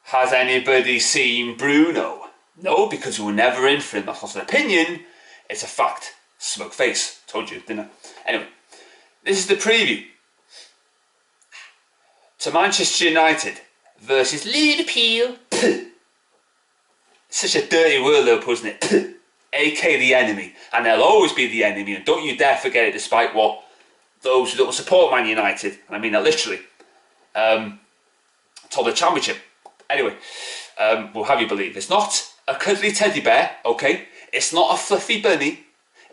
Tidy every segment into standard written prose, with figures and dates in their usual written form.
Has anybody seen Bruno? No, because we were never in for him. That's not an opinion, it's a fact. Smoke face. Told you, didn't I? Anyway, this is the preview to Manchester United versus Liverpool. Such a dirty word, Liverpool, isn't it? AK the enemy, and they'll always be the enemy, and don't you dare forget it, despite what those who don't support Man United, and I mean that literally, told the championship. Anyway, we'll have you believe it's not a cuddly teddy bear, okay? It's not a fluffy bunny.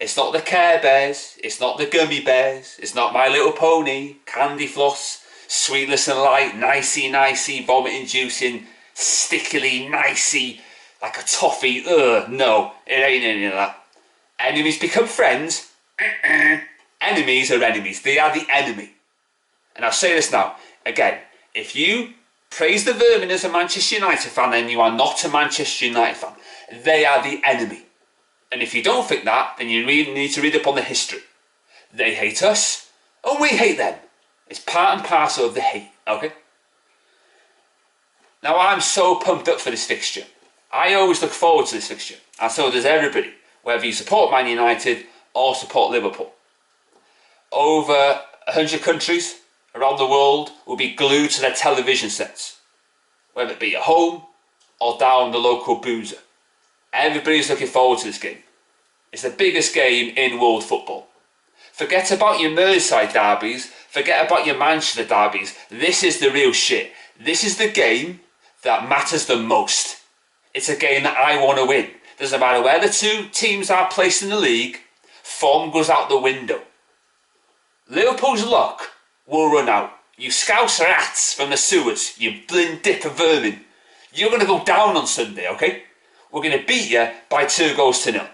It's not the Care Bears. It's not the Gummy Bears. It's not My Little Pony, Candy Floss, Sweetless and Light, nicey, vomit-inducing, stickily, nicey, like a toffee. Ugh, no, it ain't any of that. Enemies become friends. Enemies are enemies. They are the enemy. And I'll say this now, again, if you praise the vermin as a Manchester United fan, then you are not a Manchester United fan. They are the enemy. And if you don't think that, then you really need to read up on the history. They hate us, and we hate them. It's part and parcel of the hate, okay? Now, I'm so pumped up for this fixture. I always look forward to this fixture, and so does everybody, whether you support Man United or support Liverpool. Over 100 countries around the world will be glued to their television sets, whether it be at home or down the local boozer. Everybody's looking forward to this game. It's the biggest game in world football. Forget about your Merseyside derbies, forget about your Manchester derbies. This is the real shit. This is the game that matters the most. It's a game that I want to win. Doesn't matter where the two teams are placed in the league, form goes out the window. Liverpool's luck will run out. You scouse rats from the sewers, you blind dip of vermin. You're going to go down on Sunday, okay? We're going to beat you by 2-0.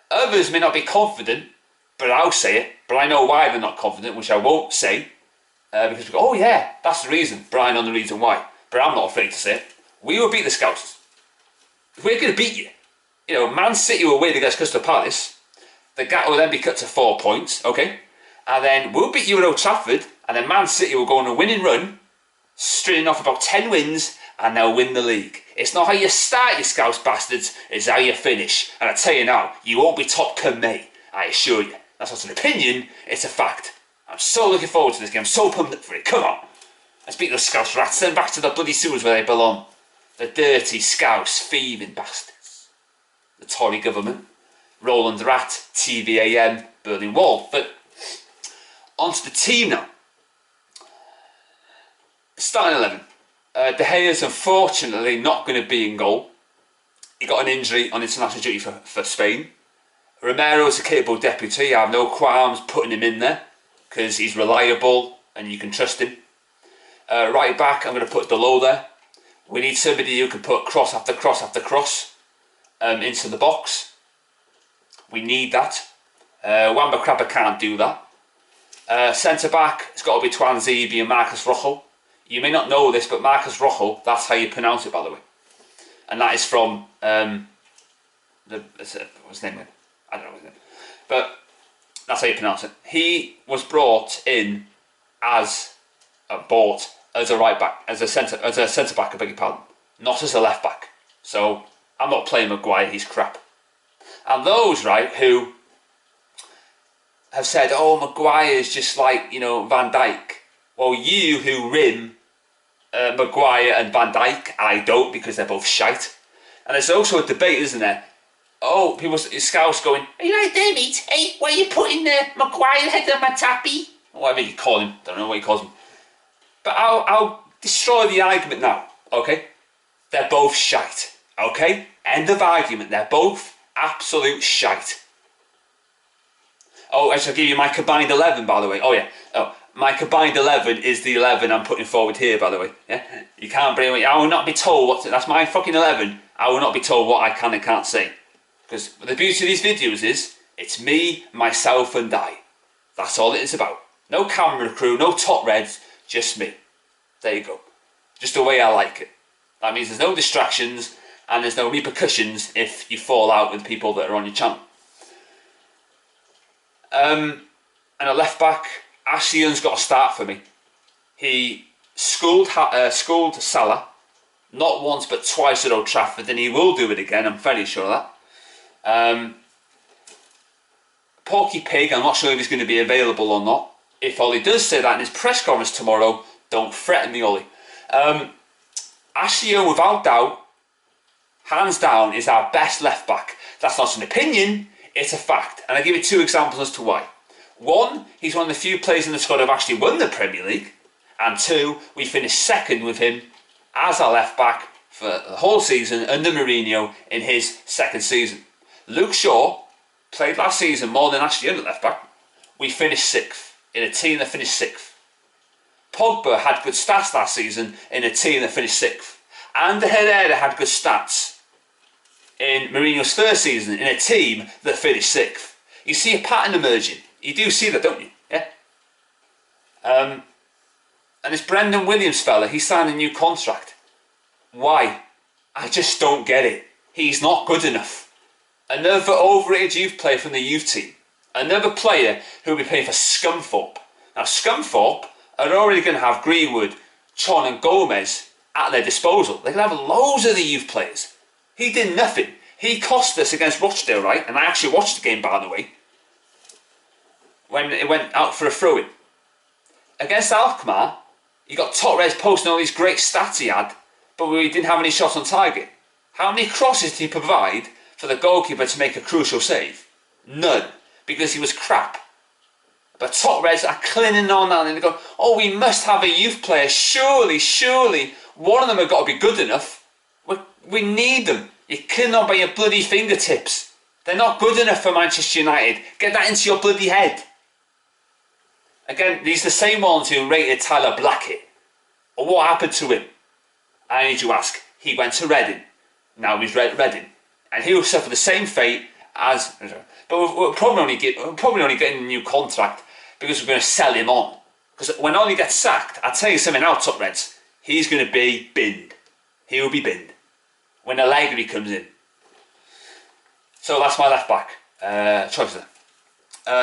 Others may not be confident, but I'll say it. But I know why they're not confident, which I won't say. Because we go, oh yeah, that's the reason. But I know the reason why. But I'm not afraid to say it. We will beat the Scousers. We're going to beat you. You know, Man City will win against Crystal Palace. The gap will then be cut to 4 points, okay? And then we'll beat you at Old Trafford. And then Man City will go on a winning run, stringing off about 10 wins, and they'll win the league. It's not how you start, you Scouse bastards, it's how you finish. And I tell you now, you won't be top come May, I assure you. That's not an opinion, it's a fact. I'm so looking forward to this game, I'm so pumped up for it, come on. Let's beat those Scouse rats, send back to the bloody sewers where they belong. The dirty Scouse thieving bastards. The Tory government, Roland Rat, TVAM, Berlin Wall. But onto the team now. Starting 11. De Gea's unfortunately not going to be in goal. He got an injury on international duty for Spain. Romero is a capable deputy. I have no qualms putting him in there because he's reliable and you can trust him. Right back, I'm going to put Delo there. We need somebody who can put cross after cross after cross into the box. We need that. Wan-Bissaka can't do that. Centre back, it's got to be Twanzebe and Marcus Rojo. You may not know this, but Marcus Rojo, that's how you pronounce it, by the way. And that is from, what's his name? I don't know his name. But that's how you pronounce it. He was brought in as a right back, as a centre back, I beg your pardon, not as a left back. So I'm not playing Maguire, he's crap. And those, right, who have said, oh, Maguire's just like, you know, Van Dijk. Well, you who rim Maguire and Van Dijk, I don't, because they're both shite. And there's also a debate, isn't there? Oh, people, scouts going, are you right there, mate? Hey, why are you putting Maguire head on my tappy? Whatever you call him, don't know what he calls him. But I'll destroy the argument now, okay? They're both shite, okay? End of argument, they're both absolute shite. Oh, I shall give you my combined 11, by the way. Oh, yeah. Oh, my combined 11 is the 11 I'm putting forward here, by the way. Yeah, you can't bring me. I will not be told what. That's my fucking 11. I will not be told what I can and can't say. Because the beauty of these videos is, it's me, myself, and I. That's all it is about. No camera crew, no top reds, just me. There you go. Just the way I like it. That means there's no distractions and there's no repercussions if you fall out with people that are on your channel. And a left back, Ashley Young's got to start for me. He schooled Salah, not once but twice at Old Trafford, and he will do it again, I'm fairly sure of that. Porky Pig, I'm not sure if he's going to be available or not. If Ollie does say that in his press conference tomorrow, don't threaten me, Ollie. Ashley Young, without doubt, hands down, is our best left back. That's not an opinion, it's a fact. And I'll give you 2 examples as to why. 1, he's one of the few players in the squad who have actually won the Premier League. And 2, we finished second with him as our left back for the whole season under Mourinho in his second season. Luke Shaw played last season more than Ashley Young at left back. We finished 6th in a team that finished 6th. Pogba had good stats last season in a team that finished 6th. And Herrera had good stats in Mourinho's first season in a team that finished 6th. You see a pattern emerging. You do see that, don't you? Yeah. And this Brendan Williams fella, he signed a new contract. Why? I just don't get it. He's not good enough. Another overrated youth player from the youth team. Another player who will be playing for Scunthorpe. Now Scunthorpe are already going to have Greenwood, Chon and Gomez at their disposal. They can have loads of the youth players. He did nothing. He cost us against Rochdale, right? And I actually watched the game, by the way, when it went out for a throw-in. Against Alkmaar, you got Torres posting all these great stats he had, but we didn't have any shots on target. How many crosses did he provide for the goalkeeper to make a crucial save? None, because he was crap. But Torres are clinging on that and they go, oh, we must have a youth player. Surely, one of them have got to be good enough. We need them. You cannot by your bloody fingertips. They're not good enough for Manchester United. Get that into your bloody head. Again, these are the same ones who rated Tyler Blackett. Well, what happened to him? I need to ask. He went to Reading. Now he's Reading. And he will suffer the same fate as... But we're probably only getting a new contract because we're going to sell him on. Because when Ollie gets sacked, I'll tell you something now, Top Reds. He's going to be binned. He will be binned when Allegri comes in. So that's my left back choice there.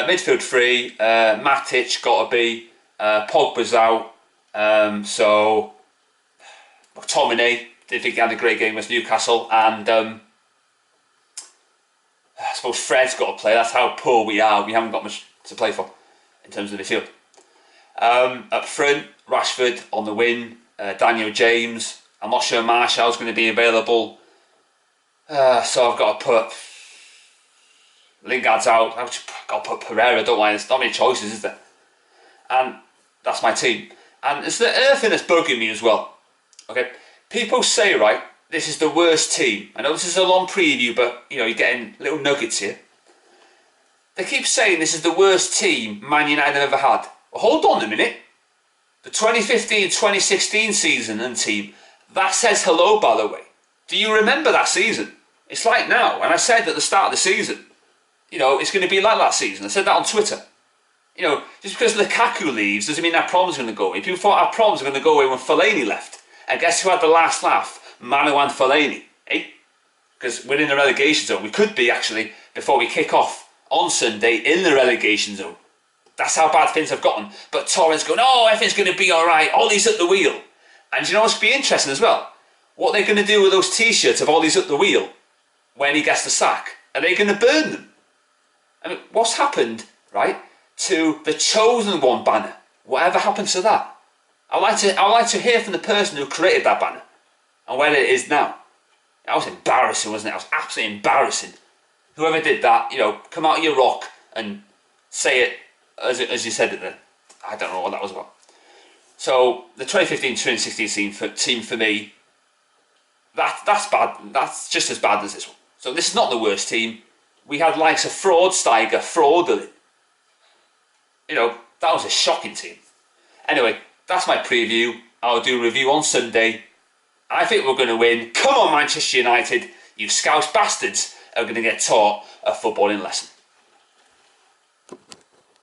Midfield 3, Matic got to be, Pogba's out, so McTominay, didn't think he had a great game with Newcastle, and I suppose Fred's got to play. That's how poor we are. We haven't got much to play for in terms of the midfield. Up front, Rashford on the wing, Daniel James. I'm not sure Martial's going to be available, so I've got to put Lingard's out. I've got to put Pereira. Don't mind. There's not many choices, is there? And that's my team. And it's the other thing that's bugging me as well. Okay, people say, right, this is the worst team. I know this is a long preview, but you know you're getting little nuggets here. They keep saying this is the worst team Man United have ever had. Well, hold on a minute. The 2015-2016 season and team, that says hello, by the way. Do you remember that season? It's like now, and I said at the start of the season, you know, it's going to be like that season. I said that on Twitter. You know, just because Lukaku leaves doesn't mean our problems are going to go away. People thought our problems were going to go away when Fellaini left. And guess who had the last laugh? Manu and Fellaini. Eh? Because we're in the relegation zone. We could be, actually, before we kick off on Sunday, in the relegation zone. That's how bad things have gotten. But Torres going, oh, everything's going to be alright. Ollie's at the wheel. And you know what's going to be interesting as well? What they're going to do with those t-shirts of Ollie's at the wheel when he gets the sack. Are they going to burn them? I mean, what's happened, right, to the Chosen One banner? Whatever happened to that? I'd like to hear from the person who created that banner and where it is now. That was embarrassing, wasn't it? That was absolutely embarrassing. Whoever did that, you know, come out of your rock and say it as you said it then. I don't know what that was about. So the 2015-2016 team for me, that's bad. That's just as bad as this one. So this is not the worst team. We had likes of Fraudsteiger, Fraudulin. You know, that was a shocking team. Anyway, that's my preview. I'll do a review on Sunday. I think we're going to win. Come on, Manchester United. You Scouse bastards are going to get taught a footballing lesson.